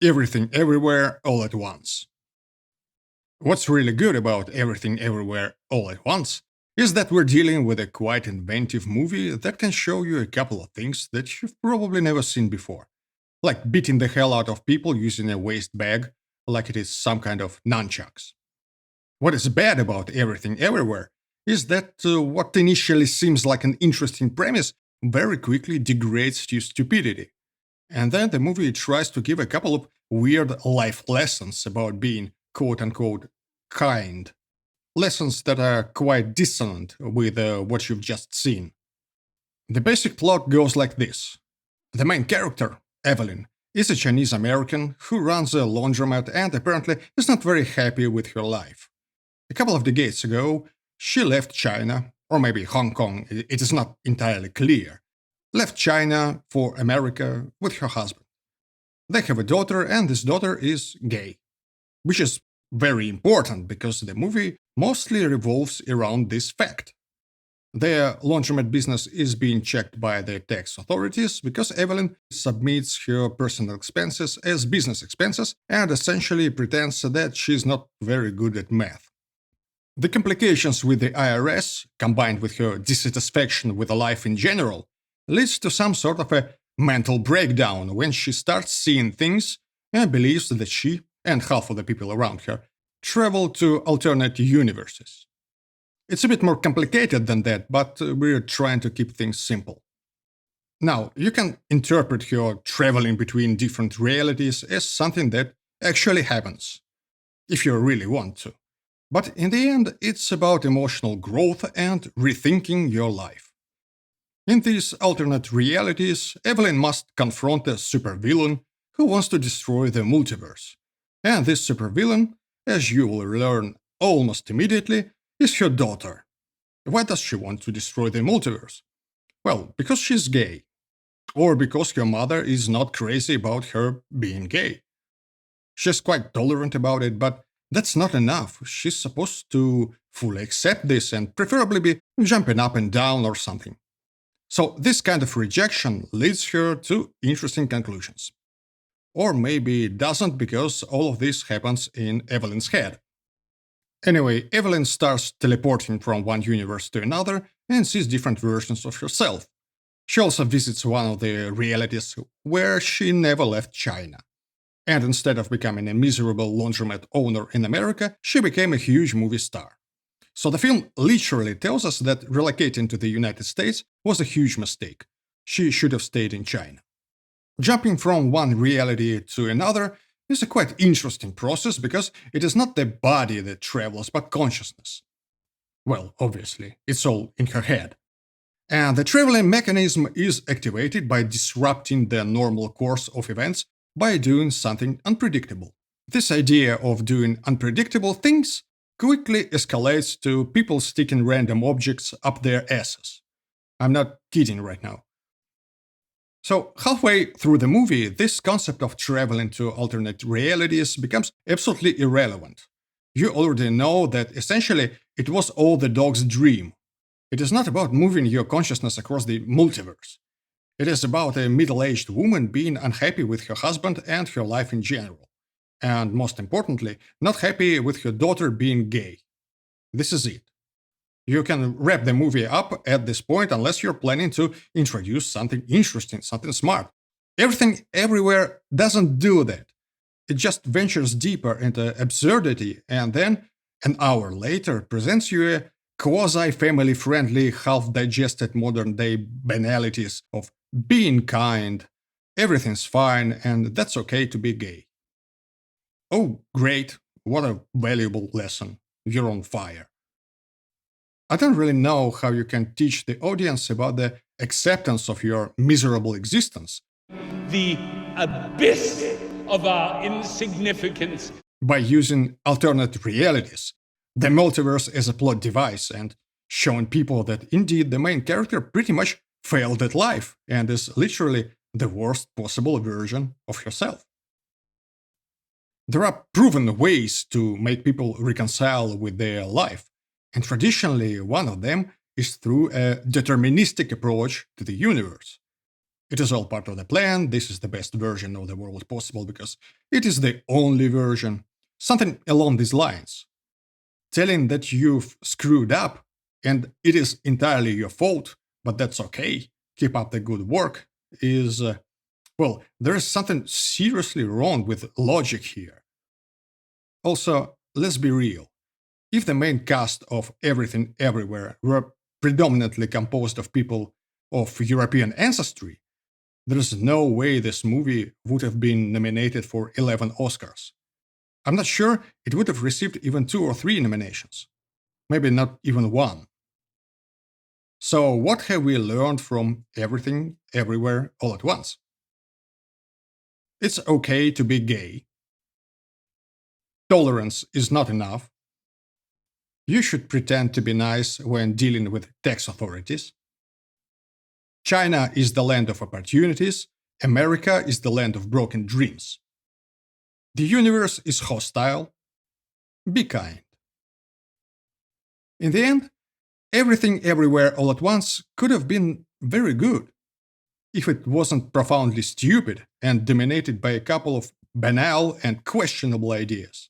Everything Everywhere All at Once. What's really good about Everything Everywhere All at Once is that we're dealing with a quite inventive movie that can show you a couple of things that you've probably never seen before, like beating the hell out of people using a waste bag like it is some kind of nunchucks. What is bad about Everything Everywhere is that what initially seems like an interesting premise very quickly degrades to stupidity. And then the movie tries to give a couple of weird life lessons about being quote unquote kind. Lessons that are quite dissonant with what you've just seen. The basic plot goes like this: the main character, Evelyn, is a Chinese American who runs a laundromat and apparently is not very happy with her life. A couple of decades ago, she left China, or maybe Hong Kong, it is not entirely clear, left China for America with her husband. They have a daughter, and this daughter is gay, which is very important because the movie mostly revolves around this fact. Their laundromat business is being checked by the tax authorities because Evelyn submits her personal expenses as business expenses and essentially pretends that she's not very good at math. The complications with the IRS, combined with her dissatisfaction with life in general, leads to some sort of a mental breakdown when she starts seeing things and believes that she and half of the people around her travel to alternate universes. It's a bit more complicated than that, but we're trying to keep things simple. Now, you can interpret her traveling between different realities as something that actually happens, if you really want to. But in the end, it's about emotional growth and rethinking your life. In these alternate realities, Evelyn must confront a supervillain who wants to destroy the multiverse. And this supervillain, as you will learn almost immediately, is her daughter. Why does she want to destroy the multiverse? Well, because she's gay. Or because her mother is not crazy about her being gay. She's quite tolerant about it, but that's not enough. She's supposed to fully accept this and preferably be jumping up and down or something. So this kind of rejection leads her to interesting conclusions. Or maybe it doesn't because all of this happens in Evelyn's head. Anyway, Evelyn starts teleporting from one universe to another and sees different versions of herself. She also visits one of the realities where she never left China. And instead of becoming a miserable laundromat owner in America, she became a huge movie star. So the film literally tells us that relocating to the United States was a huge mistake. She should have stayed in China. Jumping from one reality to another is a quite interesting process because it is not the body that travels but consciousness. Well, obviously, it's all in her head. And the traveling mechanism is activated by disrupting the normal course of events by doing something unpredictable. This idea of doing unpredictable things quickly escalates to people sticking random objects up their asses. I'm not kidding right now. So, halfway through the movie, this concept of traveling to alternate realities becomes absolutely irrelevant. You already know that essentially it was all the dog's dream. It is not about moving your consciousness across the multiverse. It is about a middle-aged woman being unhappy with her husband and her life in general. And most importantly, not happy with her daughter being gay. This is it. You can wrap the movie up at this point unless you're planning to introduce something interesting, something smart. Everything Everywhere doesn't do that. It just ventures deeper into absurdity and then, an hour later, presents you a quasi-family friendly, half-digested modern-day banalities of being kind, everything's fine, and that's okay to be gay. Oh, great, what a valuable lesson. You're on fire. I don't really know how you can teach the audience about the acceptance of your miserable existence The abyss of our insignificance. by using alternate realities, the multiverse as a plot device, and showing people that indeed the main character pretty much failed at life and is literally the worst possible version of herself. There are proven ways to make people reconcile with their life, and traditionally one of them is through a deterministic approach to the universe. It is all part of the plan. This is the best version of the world possible because it is the only version. Something along these lines. Telling that you've screwed up and it is entirely your fault, but that's okay, keep up the good work, is, well, there is something seriously wrong with logic here. Also, let's be real. If the main cast of Everything Everywhere were predominantly composed of people of European ancestry, there's no way this movie would have been nominated for 11 Oscars. I'm not sure it would have received even 2 or 3 nominations. Maybe not even one. So, what have we learned from Everything Everywhere All at Once? It's okay to be gay. Tolerance is not enough. You should pretend to be nice when dealing with tax authorities. China is the land of opportunities. America is the land of broken dreams. The universe is hostile. Be kind. In the end, Everything Everywhere All at Once could have been very good if it wasn't profoundly stupid and dominated by a couple of banal and questionable ideas.